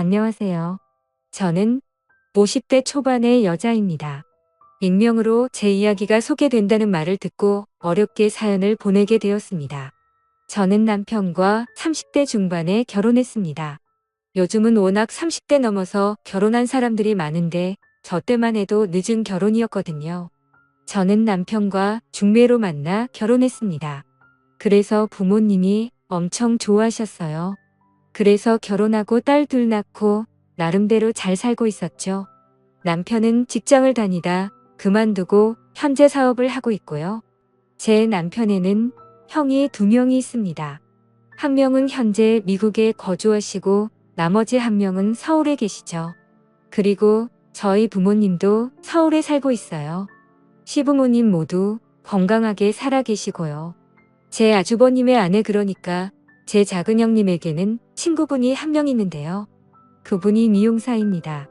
안녕하세요. 저는 50대 초반의 여자입니다. 익명으로 제 이야기가 소개된다는 말을 듣고 어렵게 사연을 보내게 되었습니다. 저는 남편과 30대 중반에 결혼했습니다. 요즘은 워낙 30대 넘어서 결혼한 사람들이 많은데 저 때만 해도 늦은 결혼이었거든요. 저는 남편과 중매로 만나 결혼했습니다. 그래서 부모님이 엄청 좋아하셨어요. 그래서 결혼하고 딸 둘 낳고 나름대로 잘 살고 있었죠. 남편은 직장을 다니다 그만두고 현재 사업을 하고 있고요. 제 남편에는 형이 2명이 있습니다. 한 명은 현재 미국에 거주하시고 나머지 한 명은 서울에 계시죠. 그리고 저희 부모님도 서울에 살고 있어요. 시부모님 모두 건강하게 살아 계시고요. 제 아주버님의 아내, 그러니까 제 작은 형님에게는 친구분이 한 명 있는데요. 그분이 미용사입니다.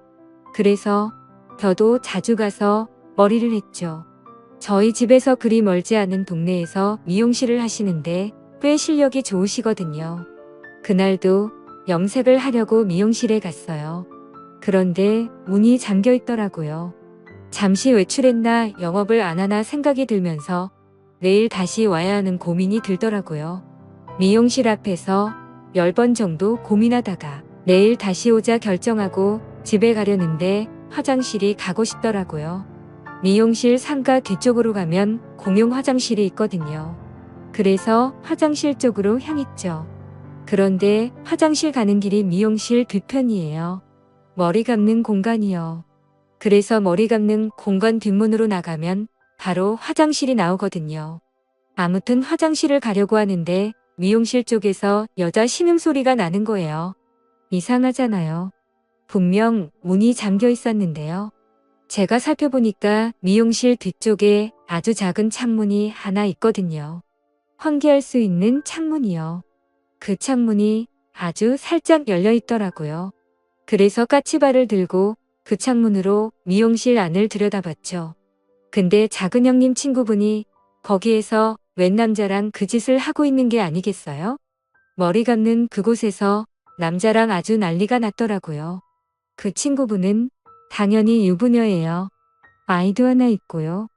그래서 저도 자주 가서 머리를 했죠. 저희 집에서 그리 멀지 않은 동네에서 미용실을 하시는데 꽤 실력이 좋으시거든요. 그날도 염색을 하려고 미용실에 갔어요. 그런데 문이 잠겨 있더라고요. 잠시 외출했나 영업을 안 하나 생각이 들면서 내일 다시 와야 하는 고민이 들더라고요. 미용실 앞에서 10번 정도 고민하다가 내일 다시 오자 결정하고 집에 가려는데 화장실이 가고 싶더라고요. 미용실 상가 뒤쪽으로 가면 공용 화장실이 있거든요. 그래서 화장실 쪽으로 향했죠. 그런데 화장실 가는 길이 미용실 뒤편이에요. 머리 감는 공간이요. 그래서 머리 감는 공간 뒷문으로 나가면 바로 화장실이 나오거든요. 아무튼 화장실을 가려고 하는데 미용실 쪽에서 여자 신음소리가 나는 거예요. 이상하잖아요. 분명 문이 잠겨 있었는데요. 제가 살펴보니까 미용실 뒤쪽에 아주 작은 창문이 하나 있거든요. 환기할 수 있는 창문이요. 그 창문이 아주 살짝 열려 있더라고요. 그래서 까치발을 들고 그 창문으로 미용실 안을 들여다봤죠. 근데 작은 형님 친구분이 거기에서 웬 남자랑 그 짓을 하고 있는 게 아니겠어요? 머리 감는 그곳에서 남자랑 아주 난리가 났더라고요. 그 친구분은 당연히 유부녀예요. 아이도 하나 있고요.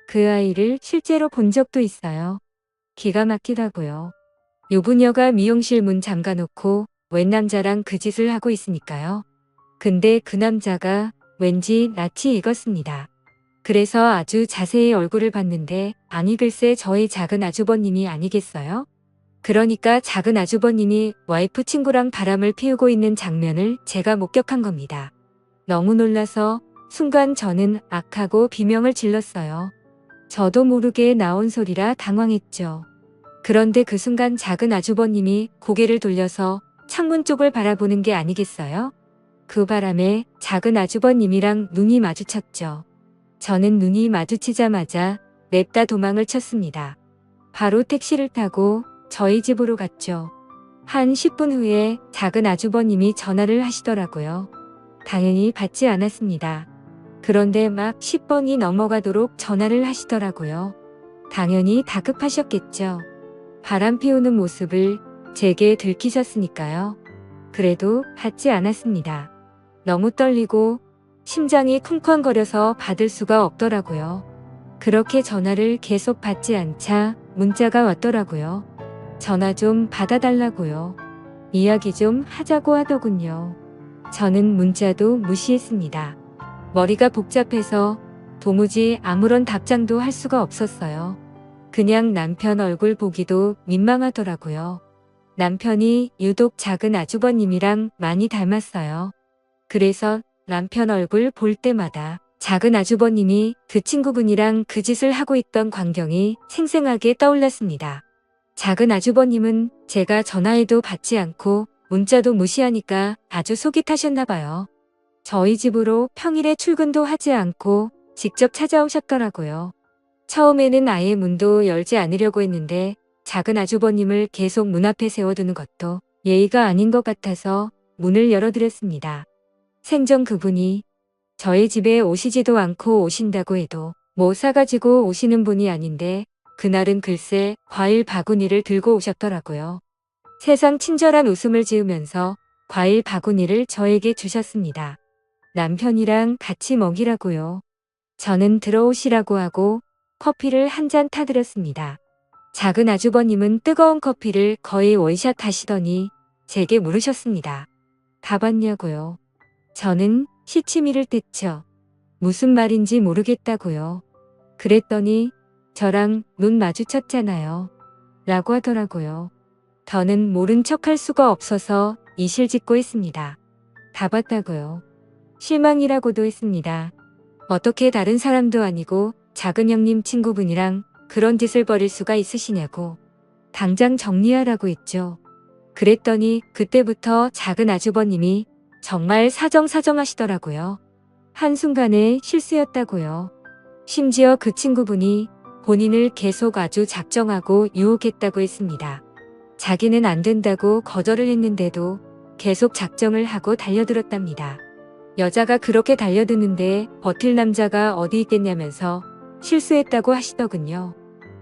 그 아이를 실제로 본 적도 있어요. 기가 막히다고요. 유부녀가 미용실 문 잠가놓고 웬 남자랑 그 짓을 하고 있으니까요. 근데 그 남자가 왠지 낯이 익었습니다. 그래서 아주 자세히 얼굴을 봤는데 아니 글쎄 저희 작은 아주버님이 아니겠어요? 그러니까 작은 아주버님이 와이프 친구랑 바람을 피우고 있는 장면을 제가 목격한 겁니다. 너무 놀라서 순간 저는 악하고 비명을 질렀어요. 저도 모르게 나온 소리라 당황했죠. 그런데 그 순간 작은 아주버님이 고개를 돌려서 창문 쪽을 바라보는 게 아니겠어요? 그 바람에 작은 아주버님이랑 눈이 마주쳤죠. 저는 눈이 마주치자마자 냅다 도망을 쳤습니다. 바로 택시를 타고 저희 집으로 갔죠. 한 10분 후에 작은 아주버님이 전화를 하시더라고요. 당연히 받지 않았습니다. 그런데 막 10번이 넘어가도록 전화를 하시더라고요. 당연히 다급하셨겠죠. 바람 피우는 모습을 제게 들키셨으니까요. 그래도 받지 않았습니다. 너무 떨리고 심장이 쿵쾅거려서 받을 수가 없더라고요. 그렇게 전화를 계속 받지 않자 문자가 왔더라고요. 전화 좀 받아달라고요. 이야기 좀 하자고 하더군요. 저는 문자도 무시했습니다. 머리가 복잡해서 도무지 아무런 답장도 할 수가 없었어요. 그냥 남편 얼굴 보기도 민망하더라고요. 남편이 유독 작은 아주버님이랑 많이 닮았어요. 그래서 남편 얼굴 볼 때마다 작은 아주버님이 그 친구분이랑 그 짓을 하고 있던 광경이 생생하게 떠올랐습니다. 작은 아주버님은 제가 전화해도 받지 않고 문자도 무시하니까 아주 속이 타셨나 봐요. 저희 집으로 평일에 출근도 하지 않고 직접 찾아오셨더라고요. 처음에는 아예 문도 열지 않으려고 했는데 작은 아주버님을 계속 문 앞에 세워두는 것도 예의가 아닌 것 같아서 문을 열어드렸습니다. 생전 그분이 저희 집에 오시지도 않고 오신다고 해도 뭐 사가지고 오시는 분이 아닌데 그날은 글쎄 과일 바구니를 들고 오셨더라고요. 세상 친절한 웃음을 지으면서 과일 바구니를 저에게 주셨습니다. 남편이랑 같이 먹이라고요. 저는 들어오시라고 하고 커피를 한 잔 타드렸습니다. 작은 아주버님은 뜨거운 커피를 거의 원샷 하시더니 제게 물으셨습니다. 다 봤냐고요. 저는 시치미를 뗐죠. 무슨 말인지 모르겠다고요. 그랬더니 저랑 눈 마주쳤잖아요. 라고 하더라고요. 저는 모른 척할 수가 없어서 이실직고 했습니다. 다 봤다고요. 실망이라고도 했습니다. 어떻게 다른 사람도 아니고 작은 형님 친구분이랑 그런 짓을 벌일 수가 있으시냐고. 당장 정리하라고 했죠. 그랬더니 그때부터 작은 아주버님이 정말 사정사정하시더라고요. 한순간에 실수였다고요. 심지어 그 친구분이 본인을 계속 아주 작정하고 유혹했다고 했습니다. 자기는 안 된다고 거절을 했는데도 계속 작정을 하고 달려들었답니다. 여자가 그렇게 달려드는데 버틸 남자가 어디 있겠냐면서 실수했다고 하시더군요.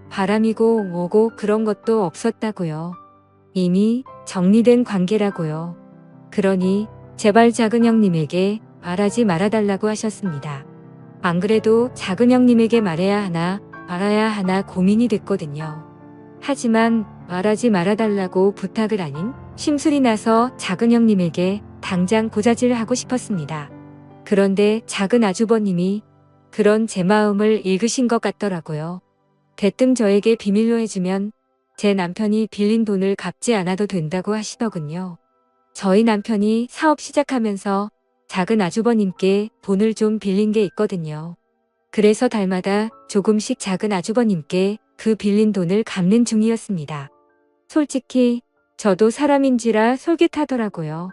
바람이고 뭐고 그런 것도 없었다고요. 이미 정리된 관계라고요. 그러니 제발 작은 형님에게 말하지 말아달라고 하셨습니다. 안 그래도 작은 형님에게 말해야 하나 말아야 하나 고민이 됐거든요. 하지만 말하지 말아달라고 부탁을 아닌 심술이 나서 작은 형님에게 당장 고자질하고 싶었습니다. 그런데 작은 아주버님이 그런 제 마음을 읽으신 것 같더라고요. 대뜸 저에게 비밀로 해주면 제 남편이 빌린 돈을 갚지 않아도 된다고 하시더군요. 저희 남편이 사업 시작하면서 작은 아주버님께 돈을 좀 빌린 게 있거든요. 그래서 달마다 조금씩 작은 아주버님께 그 빌린 돈을 갚는 중이었습니다. 솔직히 저도 사람인지라 솔깃하더라고요.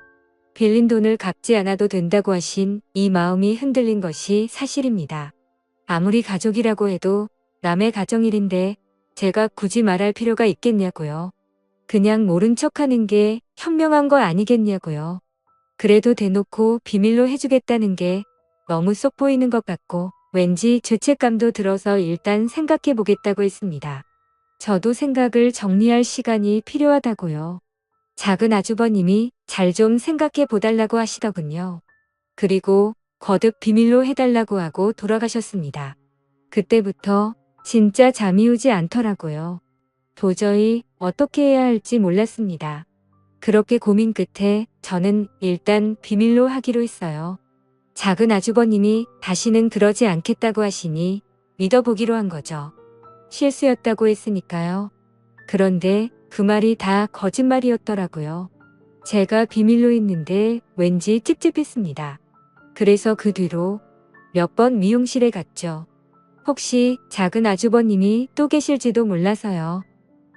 빌린 돈을 갚지 않아도 된다고 하신 이 마음이 흔들린 것이 사실입니다. 아무리 가족이라고 해도 남의 가정일인데 제가 굳이 말할 필요가 있겠냐고요. 그냥 모른 척하는 게 현명한 거 아니겠냐고요. 그래도 대놓고 비밀로 해주겠다는 게 너무 쏙 보이는 것 같고 왠지 죄책감도 들어서 일단 생각해 보겠다고 했습니다. 저도 생각을 정리할 시간이 필요하다고요. 작은 아주버님이 잘 좀 생각해 보달라고 하시더군요. 그리고 거듭 비밀로 해달라고 하고 돌아가셨습니다. 그때부터 진짜 잠이 오지 않더라고요. 도저히 어떻게 해야 할지 몰랐습니다. 그렇게 고민 끝에 저는 일단 비밀로 하기로 했어요. 작은 아주버님이 다시는 그러지 않겠다고 하시니 믿어보기로 한 거죠. 실수였다고 했으니까요. 그런데 그 말이 다 거짓말이었더라고요. 제가 비밀로 했는데 왠지 찝찝했습니다. 그래서 그 뒤로 몇 번 미용실에 갔죠. 혹시 작은 아주버님이 또 계실지도 몰라서요.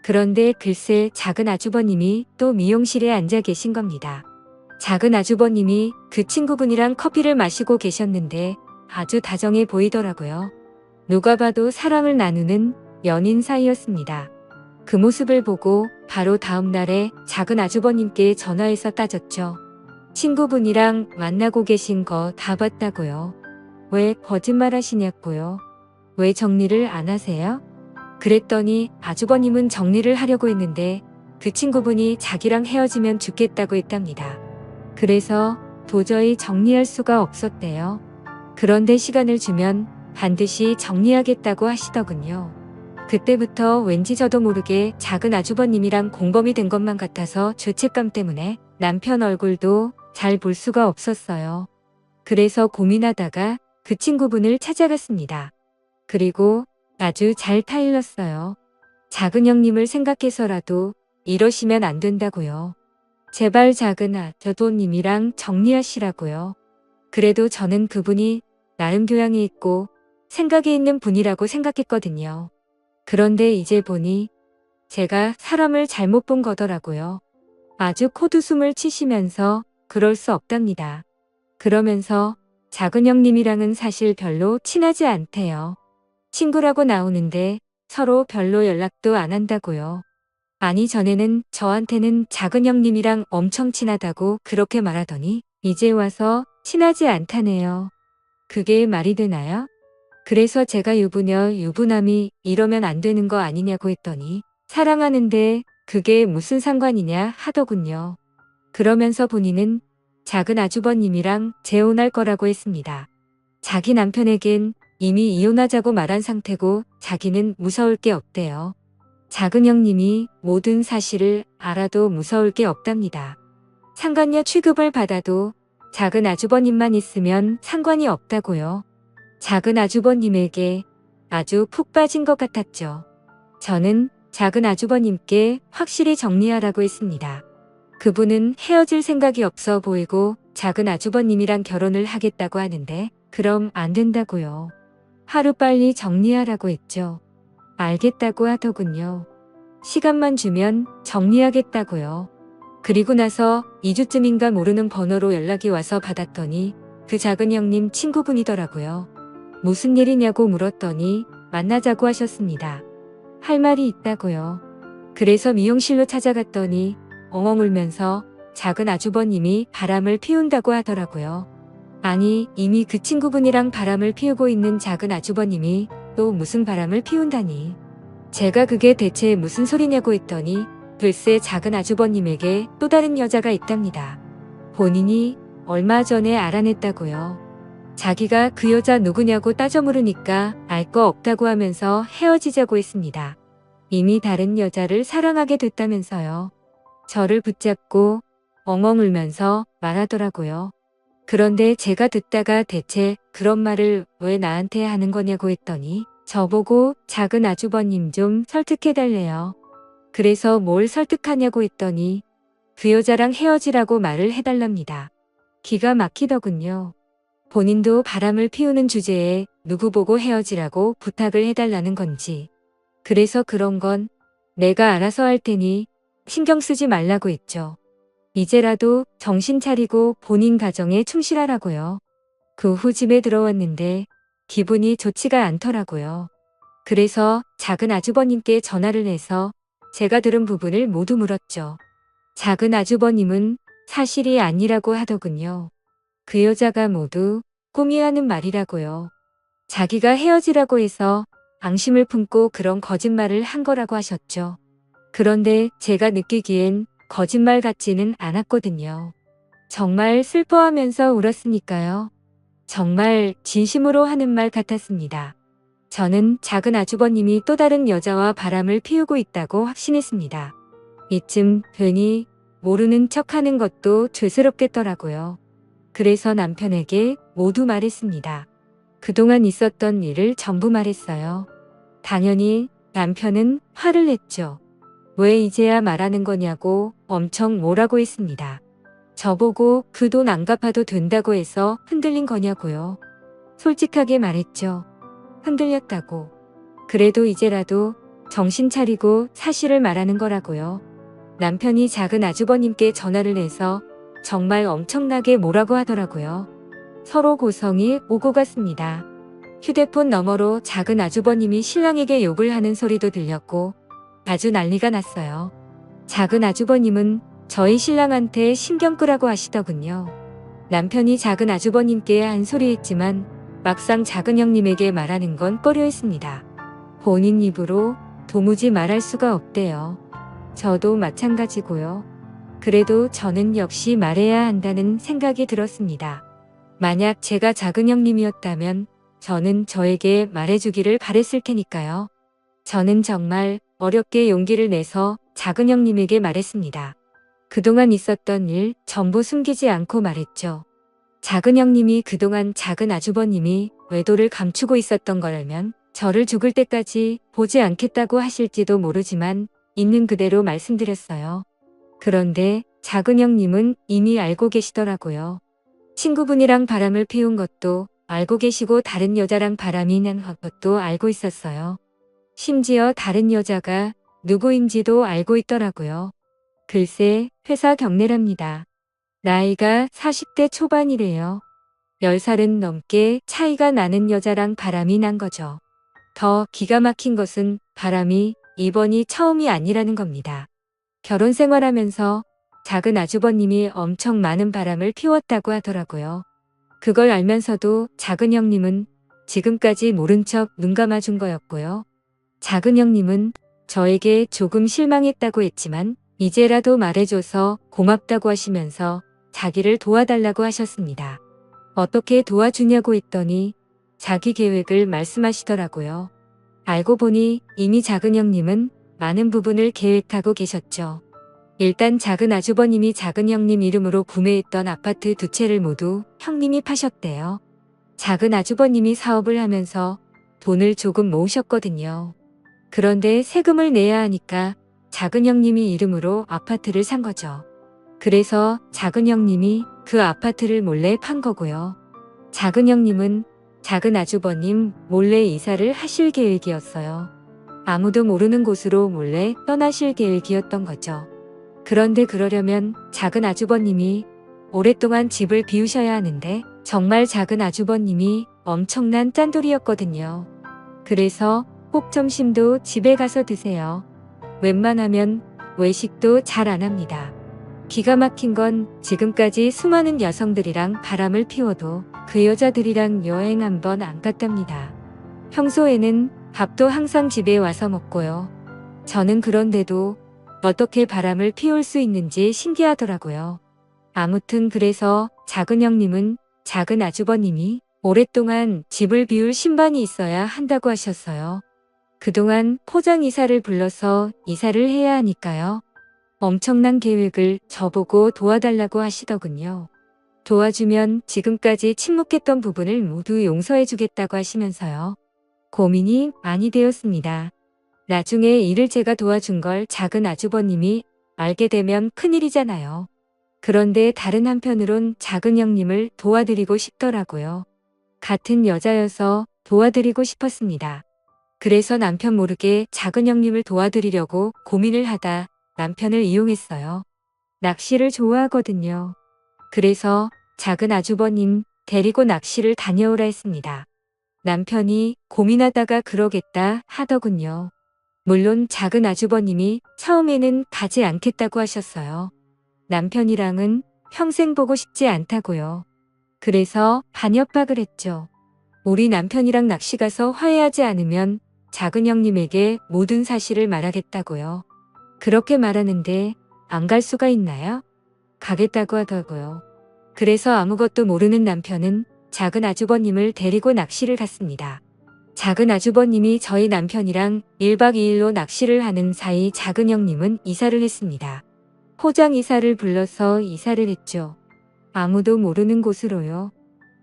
그런데 글쎄 작은 아주버님이 또 미용실에 앉아 계신 겁니다. 작은 아주버님이 그 친구분이랑 커피를 마시고 계셨는데 아주 다정해 보이더라고요. 누가 봐도 사랑을 나누는 연인 사이였습니다. 그 모습을 보고 바로 다음 날에 작은 아주버님께 전화해서 따졌죠. 친구분이랑 만나고 계신 거 다 봤다고요. 왜 거짓말 하시냐고요. 왜 정리를 안 하세요? 그랬더니 아주버님은 정리를 하려고 했는데 그 친구분이 자기랑 헤어지면 죽겠다고 했답니다. 그래서 도저히 정리할 수가 없었대요. 그런데 시간을 주면 반드시 정리하겠다고 하시더군요. 그때부터 왠지 저도 모르게 작은 아주버님이랑 공범이 된 것만 같아서 죄책감 때문에 남편 얼굴도 잘 볼 수가 없었어요. 그래서 고민하다가 그 친구분을 찾아갔습니다. 그리고 아주 잘 타일렀어요. 작은 형님을 생각해서라도 이러시면 안 된다고요. 제발 작은 아주버님이랑 정리하시라고요. 그래도 저는 그분이 나름 교양이 있고 생각이 있는 분이라고 생각했거든요. 그런데 이제 보니 제가 사람을 잘못 본 거더라고요. 아주 코웃음을 치시면서 그럴 수 없답니다. 그러면서 작은 형님이랑은 사실 별로 친하지 않대요. 친구라고 나오는데 서로 별로 연락도 안 한다고요. 아니 전에는 저한테는 작은 형님이랑 엄청 친하다고 그렇게 말하더니 이제 와서 친하지 않다네요. 그게 말이 되나요? 그래서 제가 유부녀 유부남이 이러면 안 되는 거 아니냐고 했더니 사랑하는데 그게 무슨 상관이냐 하더군요. 그러면서 본인은 작은 아주버님이랑 재혼할 거라고 했습니다. 자기 남편에겐 이미 이혼하자고 말한 상태고 자기는 무서울 게 없대요. 작은 형님이 모든 사실을 알아도 무서울 게 없답니다. 상간녀 취급을 받아도 작은 아주버님만 있으면 상관이 없다고요. 작은 아주버님에게 아주 푹 빠진 것 같았죠. 저는 작은 아주버님께 확실히 정리하라고 했습니다. 그분은 헤어질 생각이 없어 보이고 작은 아주버님이랑 결혼을 하겠다고 하는데 그럼 안 된다고요. 하루빨리 정리하라고 했죠. 알겠다고 하더군요. 시간만 주면 정리하겠다고요. 그리고 나서 2주쯤인가 모르는 번호로 연락이 와서 받았더니 그 작은 형님 친구분이더라고요. 무슨 일이냐고 물었더니 만나자고 하셨습니다. 할 말이 있다고요. 그래서 미용실로 찾아갔더니 엉엉 울면서 작은 아주버님이 바람을 피운다고 하더라고요. 아니, 이미 그 친구분이랑 바람을 피우고 있는 작은 아주버님이 또 무슨 바람을 피운다니. 제가 그게 대체 무슨 소리냐고 했더니 글쎄 작은 아주버님에게 또 다른 여자가 있답니다. 본인이 얼마 전에 알아냈다고요. 자기가 그 여자 누구냐고 따져 물으니까 알 거 없다고 하면서 헤어지자고 했습니다. 이미 다른 여자를 사랑하게 됐다면서요. 저를 붙잡고 엉엉 울면서 말하더라고요. 그런데 제가 듣다가 대체 그런 말을 왜 나한테 하는 거냐고 했더니 저보고 작은 아주버님 좀 설득해달래요. 그래서 뭘 설득하냐고 했더니 그 여자랑 헤어지라고 말을 해달랍니다. 기가 막히더군요. 본인도 바람을 피우는 주제에 누구 보고 헤어지라고 부탁을 해달라는 건지. 그래서 그런 건 내가 알아서 할 테니 신경 쓰지 말라고 했죠. 이제라도 정신 차리고 본인 가정에 충실하라고요. 그 후 집에 들어왔는데 기분이 좋지가 않더라고요. 그래서 작은 아주버님께 전화를 해서 제가 들은 부분을 모두 물었죠. 작은 아주버님은 사실이 아니라고 하더군요. 그 여자가 모두 꿈이 하는 말이라고요. 자기가 헤어지라고 해서 앙심을 품고 그런 거짓말을 한 거라고 하셨죠. 그런데 제가 느끼기엔 거짓말 같지는 않았거든요. 정말 슬퍼하면서 울었으니까요. 정말 진심으로 하는 말 같았습니다. 저는 작은 아주버님이 또 다른 여자와 바람을 피우고 있다고 확신했습니다. 이쯤 되니 모르는 척하는 것도 죄스럽겠더라고요. 그래서 남편에게 모두 말했습니다. 그동안 있었던 일을 전부 말했어요. 당연히 남편은 화를 냈죠. 왜 이제야 말하는 거냐고 엄청 뭐라고 했습니다. 저보고 그 돈 안 갚아도 된다고 해서 흔들린 거냐고요. 솔직하게 말했죠. 흔들렸다고. 그래도 이제라도 정신 차리고 사실을 말하는 거라고요. 남편이 작은 아주버님께 전화를 해서 정말 엄청나게 뭐라고 하더라고요. 서로 고성이 오고 갔습니다. 휴대폰 너머로 작은 아주버님이 신랑에게 욕을 하는 소리도 들렸고 아주 난리가 났어요. 작은 아주버님은 저희 신랑한테 신경 끄라고 하시더군요. 남편이 작은 아주버님께 한 소리 했지만 막상 작은 형님에게 말하는 건 꺼려했습니다. 본인 입으로 도무지 말할 수가 없대요. 저도 마찬가지고요. 그래도 저는 역시 말해야 한다는 생각이 들었습니다. 만약 제가 작은 형님이었다면 저는 저에게 말해주기를 바랬을 테니까요. 저는 정말 어렵게 용기를 내서 작은 형님에게 말했습니다. 그동안 있었던 일 전부 숨기지 않고 말했죠. 작은 형님이 그동안 작은 아주버님이 외도를 감추고 있었던 걸 알면 저를 죽을 때까지 보지 않겠다고 하실지도 모르지만 있는 그대로 말씀드렸어요. 그런데 작은 형님은 이미 알고 계시더라고요. 친구분이랑 바람을 피운 것도 알고 계시고 다른 여자랑 바람이 난 것도 알고 있었어요. 심지어 다른 여자가 누구인지도 알고 있더라고요. 글쎄, 회사 경례랍니다. 나이가 40대 초반이래요. 10살은 넘게 차이가 나는 여자랑 바람이 난 거죠. 더 기가 막힌 것은 바람이 이번이 처음이 아니라는 겁니다. 결혼 생활하면서 작은 아주버님이 엄청 많은 바람을 피웠다고 하더라고요. 그걸 알면서도 작은 형님은 지금까지 모른 척 눈 감아준 거였고요. 작은 형님은 저에게 조금 실망했다고 했지만 이제라도 말해줘서 고맙다고 하시면서 자기를 도와달라고 하셨습니다. 어떻게 도와주냐고 했더니 자기 계획을 말씀하시더라고요. 알고 보니 이미 작은 형님은 많은 부분을 계획하고 계셨죠. 일단 작은 아주버님이 작은 형님 이름으로 구매했던 아파트 2채를 모두 형님이 파셨대요. 작은 아주버님이 사업을 하면서 돈을 조금 모으셨거든요. 그런데 세금을 내야 하니까 작은 형님이 이름으로 아파트를 산 거죠. 그래서 작은 형님이 그 아파트를 몰래 판 거고요. 작은 형님은 작은 아주버님 몰래 이사를 하실 계획이었어요. 아무도 모르는 곳으로 몰래 떠나실 계획이었던 거죠. 그런데 그러려면 작은 아주버님이 오랫동안 집을 비우셔야 하는데 정말 작은 아주버님이 엄청난 짠돌이였거든요. 그래서 꼭 점심도 집에 가서 드세요. 웬만하면 외식도 잘 안 합니다. 기가 막힌 건 지금까지 수많은 여성들이랑 바람을 피워도 그 여자들이랑 여행 한 번 안 갔답니다. 평소에는 밥도 항상 집에 와서 먹고요. 저는 그런데도 어떻게 바람을 피울 수 있는지 신기하더라고요. 아무튼 그래서 작은 형님은 작은 아주버님이 오랫동안 집을 비울 신반이 있어야 한다고 하셨어요. 그동안 포장 이사를 불러서 이사를 해야 하니까요. 엄청난 계획을 저보고 도와달라고 하시더군요. 도와주면 지금까지 침묵했던 부분을 모두 용서해주겠다고 하시면서요. 고민이 많이 되었습니다. 나중에 일을 제가 도와준 걸 작은 아주버님이 알게 되면 큰일이잖아요. 그런데 다른 한편으론 작은 형님을 도와드리고 싶더라고요. 같은 여자여서 도와드리고 싶었습니다. 그래서 남편 모르게 작은 형님을 도와드리려고 고민을 하다 남편을 이용했어요. 낚시를 좋아하거든요. 그래서 작은 아주버님 데리고 낚시를 다녀오라 했습니다. 남편이 고민하다가 그러겠다 하더군요. 물론 작은 아주버님이 처음에는 가지 않겠다고 하셨어요. 남편이랑은 평생 보고 싶지 않다고요. 그래서 반협박을 했죠. 우리 남편이랑 낚시 가서 화해하지 않으면 작은 형님에게 모든 사실을 말하겠다고요. 그렇게 말하는데 안 갈 수가 있나요? 가겠다고 하더라고요. 그래서 아무것도 모르는 남편은 작은 아주버님을 데리고 낚시를 갔습니다. 작은 아주버님이 저희 남편이랑 1박 2일로 낚시를 하는 사이 작은 형님은 이사를 했습니다. 포장 이사를 불러서 이사를 했죠. 아무도 모르는 곳으로요.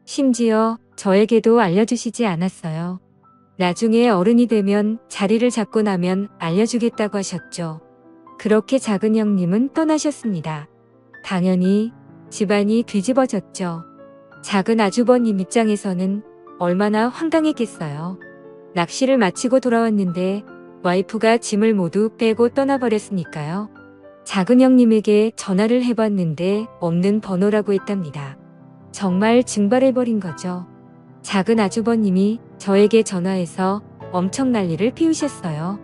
심지어 저에게도 알려주시지 않았어요. 나중에 어른이 되면 자리를 잡고 나면 알려주겠다고 하셨죠. 그렇게 작은 형님은 떠나셨습니다. 당연히 집안이 뒤집어졌죠. 작은 아주버님 입장에서는 얼마나 황당했겠어요. 낚시를 마치고 돌아왔는데 와이프가 짐을 모두 빼고 떠나버렸으니까요. 작은 형님에게 전화를 해봤는데 없는 번호라고 했답니다. 정말 증발해버린 거죠. 작은 아주버님이 저에게 전화해서 엄청 난리를 피우셨어요.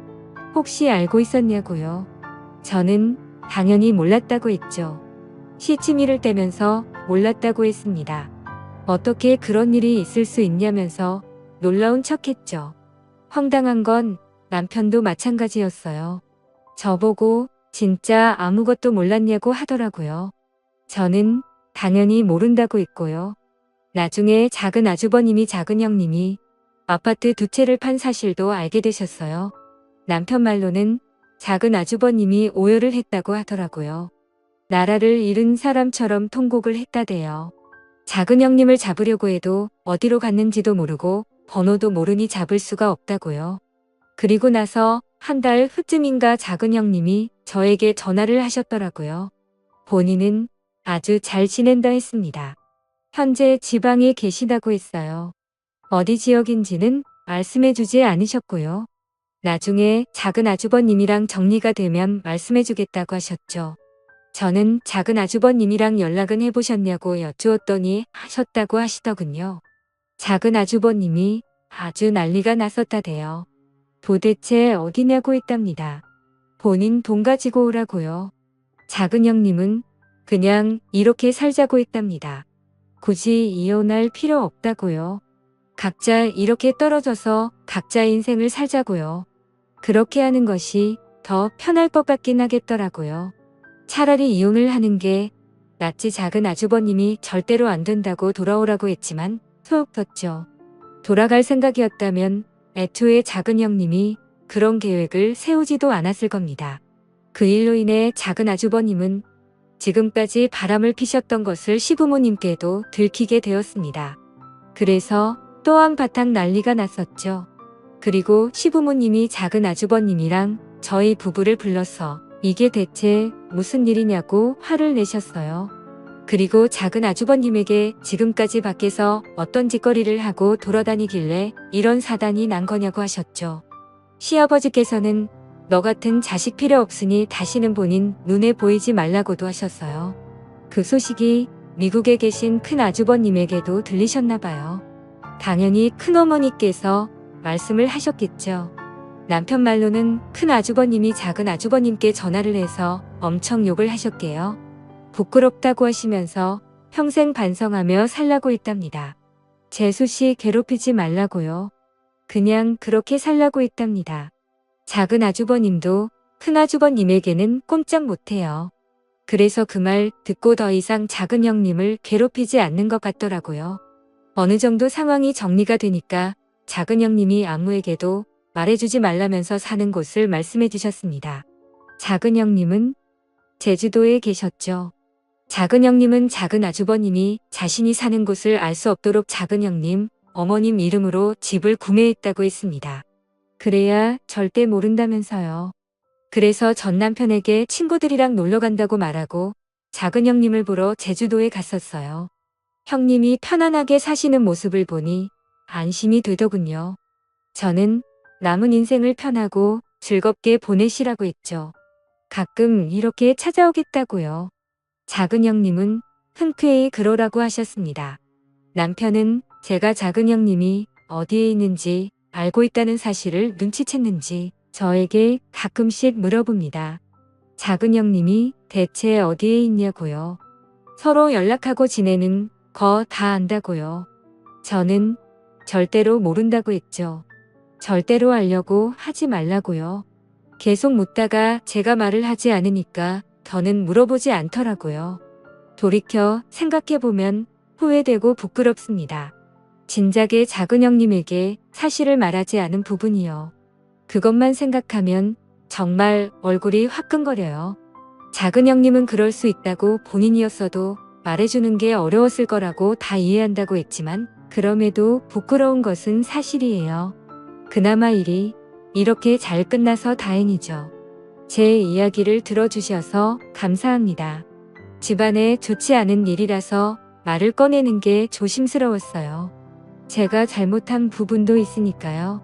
혹시 알고 있었냐고요. 저는 당연히 몰랐다고 했죠. 시치미를 떼면서 몰랐다고 했습니다. 어떻게 그런 일이 있을 수 있냐면서 놀라운 척했죠. 황당한 건 남편도 마찬가지였어요. 저보고 진짜 아무것도 몰랐냐고 하더라고요. 저는 당연히 모른다고 했고요. 나중에 작은 아주버님이 작은 형님이 아파트 2채를 판 사실도 알게 되셨어요. 남편 말로는 작은 아주버님이 오열을 했다고 하더라고요. 나라를 잃은 사람처럼 통곡을 했다대요. 작은 형님을 잡으려고 해도 어디로 갔는지도 모르고 번호도 모르니 잡을 수가 없다고요. 그리고 나서 한 달 후쯤인가 작은 형님이 저에게 전화를 하셨더라고요. 본인은 아주 잘 지낸다 했습니다. 현재 지방에 계시다고 했어요. 어디 지역인지는 말씀해주지 않으셨고요. 나중에 작은 아주버님이랑 정리가 되면 말씀해주겠다고 하셨죠. 저는 작은 아주버님이랑 연락은 해보셨냐고 여쭈었더니 하셨다고 하시더군요. 작은 아주버님이 아주 난리가 났었다대요. 도대체 어디냐고 했답니다. 본인 돈 가지고 오라고요. 작은 형님은 그냥 이렇게 살자고 했답니다. 굳이 이혼할 필요 없다고요. 각자 이렇게 떨어져서 각자 인생을 살자고요. 그렇게 하는 것이 더 편할 것 같긴 하겠더라고요. 차라리 이혼을 하는 게 낫지. 작은 아주버님이 절대로 안 된다고 돌아오라고 했지만 소용없었죠. 돌아갈 생각이었다면 애초에 작은 형님이 그런 계획을 세우지도 않았을 겁니다. 그 일로 인해 작은 아주버님은 지금까지 바람을 피셨던 것을 시부모님께도 들키게 되었습니다. 그래서 또 한바탕 난리가 났었죠. 그리고 시부모님이 작은 아주버님이랑 저희 부부를 불러서 이게 대체 무슨 일이냐고 화를 내셨어요. 그리고 작은 아주버님에게 지금까지 밖에서 어떤 짓거리를 하고 돌아다니길래 이런 사단이 난 거냐고 하셨죠. 시아버지께서는 너 같은 자식 필요 없으니 다시는 본인 눈에 보이지 말라고도 하셨어요. 그 소식이 미국에 계신 큰 아주버님에게도 들리셨나 봐요. 당연히 큰어머니께서 말씀을 하셨겠죠. 남편 말로는 큰 아주버님이 작은 아주버님께 전화를 해서 엄청 욕을 하셨게요. 부끄럽다고 하시면서 평생 반성하며 살라고 했답니다. 재수씨 괴롭히지 말라고요. 그냥 그렇게 살라고 했답니다. 작은 아주버님도 큰 아주버님에게는 꼼짝 못해요. 그래서 그 말 듣고 더 이상 작은 형님을 괴롭히지 않는 것 같더라고요. 어느 정도 상황이 정리가 되니까 작은 형님이 아무에게도 말해주지 말라면서 사는 곳을 말씀해 주셨습니다. 작은 형님은 제주도에 계셨죠. 작은 형님은 작은 아주버님이 자신이 사는 곳을 알 수 없도록 작은 형님, 어머님 이름으로 집을 구매했다고 했습니다. 그래야 절대 모른다면서요. 그래서 전 남편에게 친구들이랑 놀러 간다고 말하고 작은 형님을 보러 제주도에 갔었어요. 형님이 편안하게 사시는 모습을 보니 안심이 되더군요. 저는 남은 인생을 편하고 즐겁게 보내시라고 했죠. 가끔 이렇게 찾아오겠다고요. 작은 형님은 흔쾌히 그러라고 하셨습니다. 남편은 제가 작은 형님이 어디에 있는지 알고 있다는 사실을 눈치챘는지 저에게 가끔씩 물어봅니다. 작은 형님이 대체 어디에 있냐고요. 서로 연락하고 지내는 거 다 안다고요. 저는 절대로 모른다고 했죠. 절대로 알려고 하지 말라고요. 계속 묻다가 제가 말을 하지 않으니까 더는 물어보지 않더라고요. 돌이켜 생각해보면 후회되고 부끄럽습니다. 진작에 작은 형님에게 사실을 말하지 않은 부분이요. 그것만 생각하면 정말 얼굴이 화끈거려요. 작은 형님은 그럴 수 있다고 본인이었어도 말해주는 게 어려웠을 거라고 다 이해한다고 했지만 그럼에도 부끄러운 것은 사실이에요. 그나마 일이 이렇게 잘 끝나서 다행이죠. 제 이야기를 들어주셔서 감사합니다. 집안에 좋지 않은 일이라서 말을 꺼내는 게 조심스러웠어요. 제가 잘못한 부분도 있으니까요.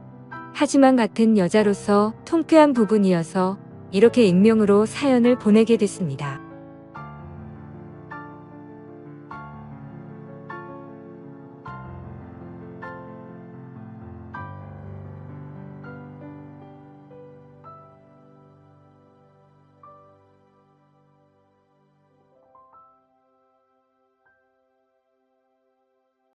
하지만 같은 여자로서 통쾌한 부분이어서 이렇게 익명으로 사연을 보내게 됐습니다.